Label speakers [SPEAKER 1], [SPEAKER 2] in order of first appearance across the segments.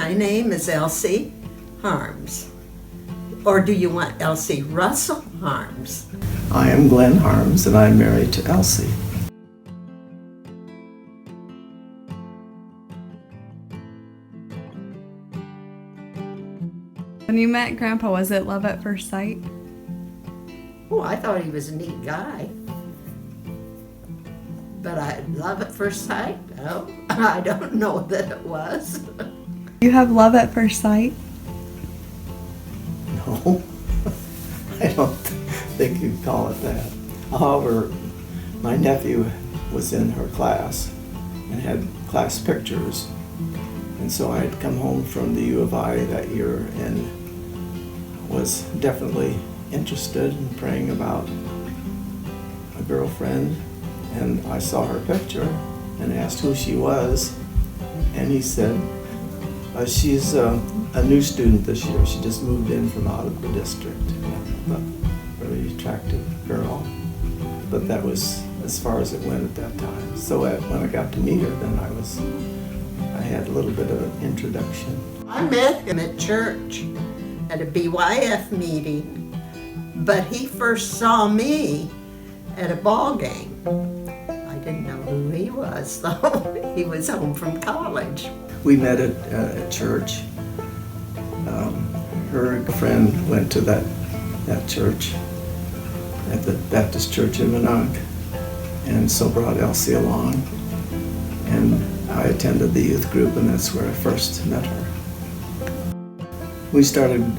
[SPEAKER 1] My name is Elsie Harms. Or do you want Elsie Russell Harms?
[SPEAKER 2] I am Glenn Harms, and I'm married to Elsie.
[SPEAKER 3] When you met Grandpa, was it love at first sight?
[SPEAKER 1] Oh, I thought he was a neat guy. But love at first sight? No, I don't know that it was.
[SPEAKER 3] You have love at first sight?
[SPEAKER 2] No, I don't think you'd call it that. However, my nephew was in her class and had class pictures. And so I had come home from the U of I that year and was definitely interested in praying about a girlfriend. And I saw her picture and asked who she was. And he said, she's a new student this year. She just moved in from out of the district. A very attractive girl. But that was as far as it went at that time. So when I got to meet her, then I had a little bit of an introduction.
[SPEAKER 1] I met him at church at a BYF meeting, but he first saw me at a ball game. I didn't know who he was, though. He was home from college.
[SPEAKER 2] We met at church. Her friend went to that church, at the Baptist Church in Minot, and so brought Elsie along. And I attended the youth group, and that's where I first met her. We started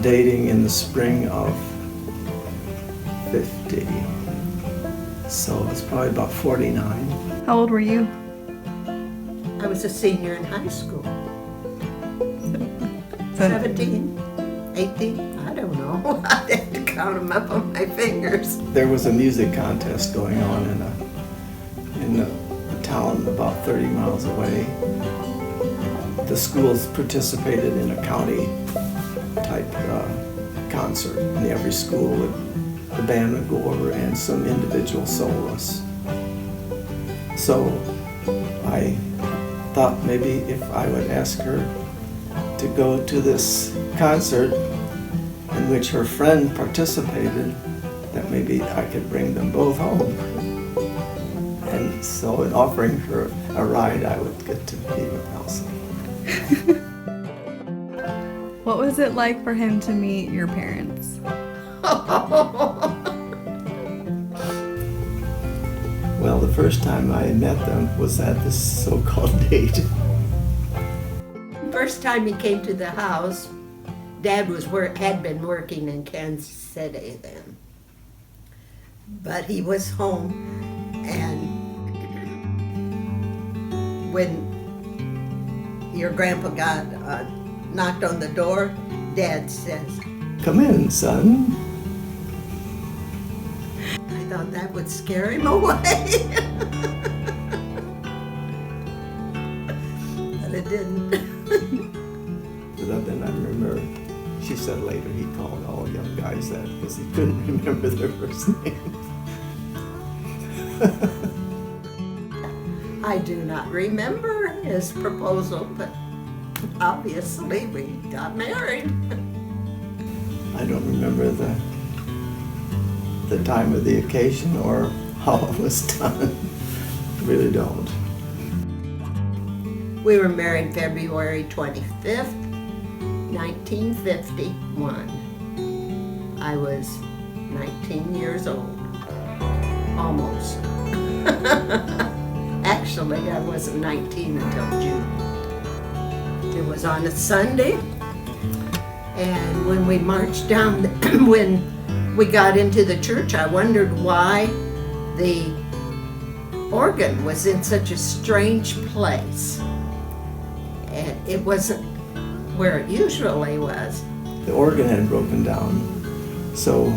[SPEAKER 2] dating in the spring of 50, so it's probably about 49.
[SPEAKER 3] How old were you?
[SPEAKER 1] I was a senior in high school. 17, 18, I don't know. I'd have to count them up on my fingers.
[SPEAKER 2] There was a music contest going on in a town about 30 miles away. The schools participated in a county type concert, and every school the band would go over and some individual soloists. So I thought maybe if I would ask her to go to this concert in which her friend participated, that maybe I could bring them both home. And so in offering her a ride, I would get to be with Elsie.
[SPEAKER 3] What was it like for him to meet your parents?
[SPEAKER 2] Well, the first time I met them was at this so-called date.
[SPEAKER 1] First time he came to the house, Dad had been working in Kansas City then. But he was home, and when your grandpa got knocked on the door, Dad says,
[SPEAKER 2] "Come in, son."
[SPEAKER 1] I thought that would scare him away. But it didn't.
[SPEAKER 2] But then I remember she said later he called all young guys that because he couldn't remember their first names.
[SPEAKER 1] I do not remember his proposal, but obviously we got married.
[SPEAKER 2] I don't remember the time of the occasion or how it was done. Really don't.
[SPEAKER 1] We were married February 25th, 1951. I was 19 years old, almost. Actually, I wasn't 19 until June. It was on a Sunday, and when we marched down, when we got into the church, I wondered why the organ was in such a strange place. And it wasn't where it usually was.
[SPEAKER 2] The organ had broken down, so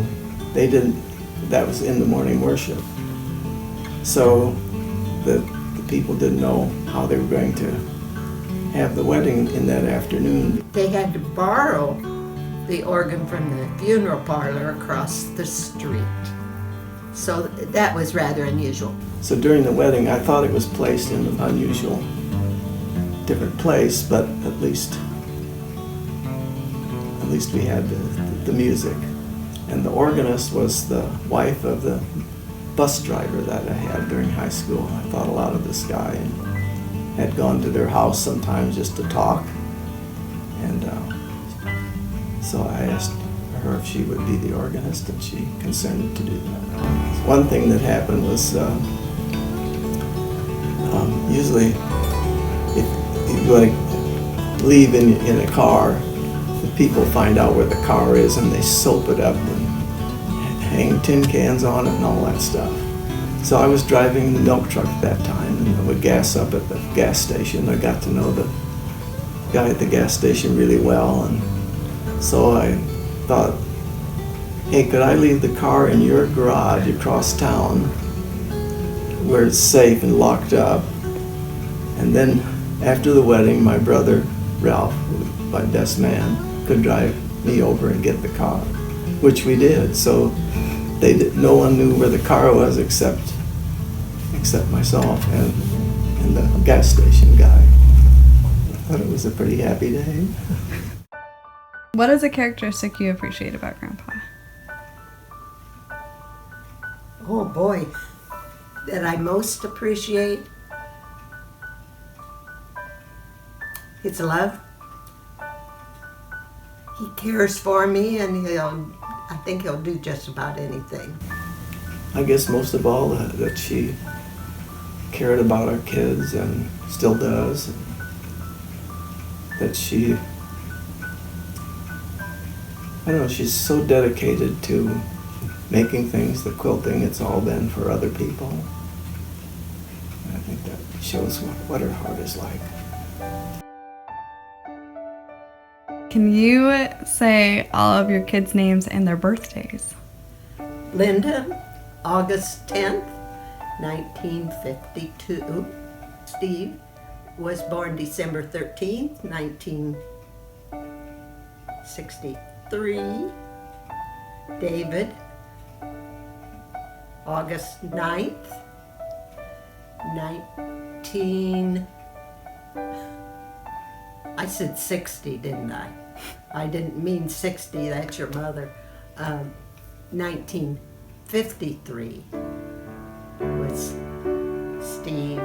[SPEAKER 2] they didn't, that was in the morning worship. So the people didn't know how they were going to have the wedding in that afternoon.
[SPEAKER 1] They had to borrow the organ from the funeral parlor across the street. So that was rather unusual.
[SPEAKER 2] So during the wedding, I thought it was placed in an unusual different place, but at least we had the music. And the organist was the wife of the bus driver that I had during high school. I thought a lot of this guy and had gone to their house sometimes just to talk. And so I asked her if she would be the organist, and she consented to do that. One thing that happened was usually if you go to leave in a car, the people find out where the car is and they soap it up and hang tin cans on it and all that stuff. So I was driving the milk truck at that time, and I would gas up at the gas station. I got to know the guy at the gas station really well, and so I thought, hey, could I leave the car in your garage across town where it's safe and locked up? And then after the wedding, my brother Ralph, my best man, could drive me over and get the car, which we did. So no one knew where the car was except myself and the gas station guy. I thought it was a pretty happy day.
[SPEAKER 3] What is a characteristic you appreciate about Grandpa?
[SPEAKER 1] Oh boy, that I most appreciate his love. He cares for me, and I think he'll do just about anything.
[SPEAKER 2] I guess most of all that she cared about our kids and still does. That she, I don't know, she's so dedicated to making things, the quilting. It's all been for other people. And I think that shows what her heart is like.
[SPEAKER 3] Can you say all of your kids' names and their birthdays?
[SPEAKER 1] Linda, August 10th, 1952. Steve was born December 13th, 1963. David, August 9th, 19... I said 60, didn't I? I didn't mean 60, that's your mother. 1953 was Steve.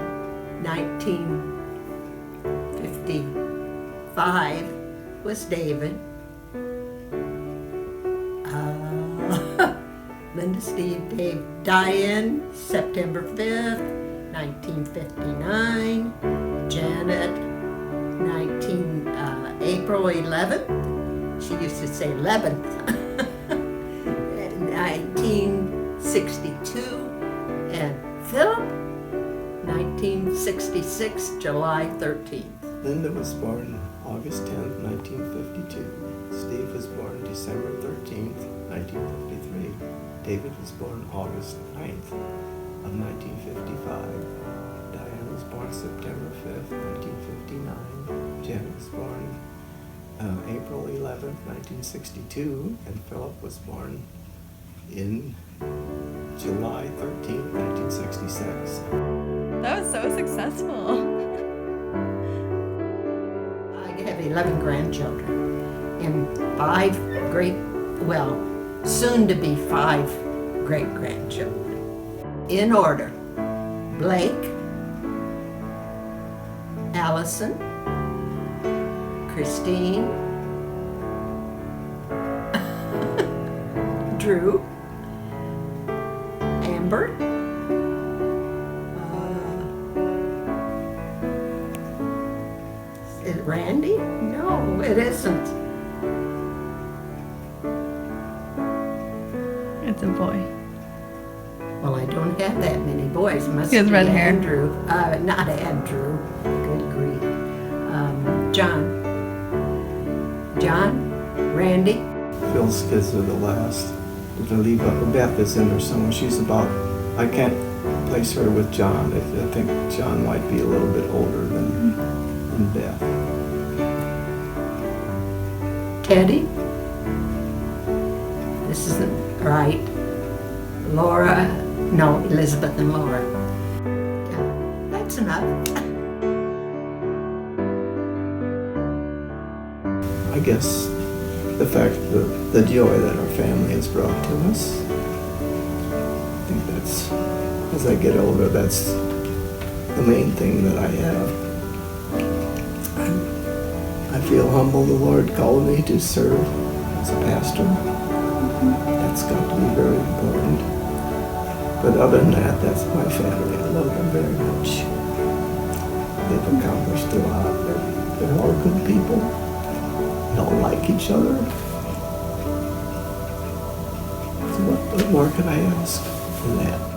[SPEAKER 1] 1955 was David. Linda, Steve, Dave, Diane, September 5th, 1959. Janet, April 11th. She used to say 11th. 1962. And Philip, 1966, July 13th.
[SPEAKER 2] Linda was born August 10th, 1952. Steve was born December 13th, 1953. David was born August 9th of 1955. Diane was born September 5th, 1959. Jen was born April 11th, 1962. And Philip was born in July 13th, 1966.
[SPEAKER 3] That was so successful.
[SPEAKER 1] I have 11 grandchildren and 5 soon to be 5 great-grandchildren. In order: Blake, Allison, Christine, Drew, Amber, is it Randy? No, it isn't.
[SPEAKER 3] It's a boy.
[SPEAKER 1] Well, I don't have that many boys. Must
[SPEAKER 3] He has
[SPEAKER 1] be
[SPEAKER 3] red hair.
[SPEAKER 1] Andrew. Not Andrew. Good grief. John, Randy.
[SPEAKER 2] Phil's kids are the last. To leave Beth is in there somewhere. She's about, I can't place her with John. I think John might be a little bit older than Beth.
[SPEAKER 1] Teddy. This isn't right. Laura. No, Elizabeth and Laura. Yeah, that's enough.
[SPEAKER 2] I guess the fact that the joy that our family has brought to us. I think that's, as I get older, that's the main thing that I have. I feel humble the Lord called me to serve as a pastor. That's got to be very important. But other than that, that's my family. I love them very much. They've accomplished a lot. They're all good people. They all like each other. So what more can I ask than that?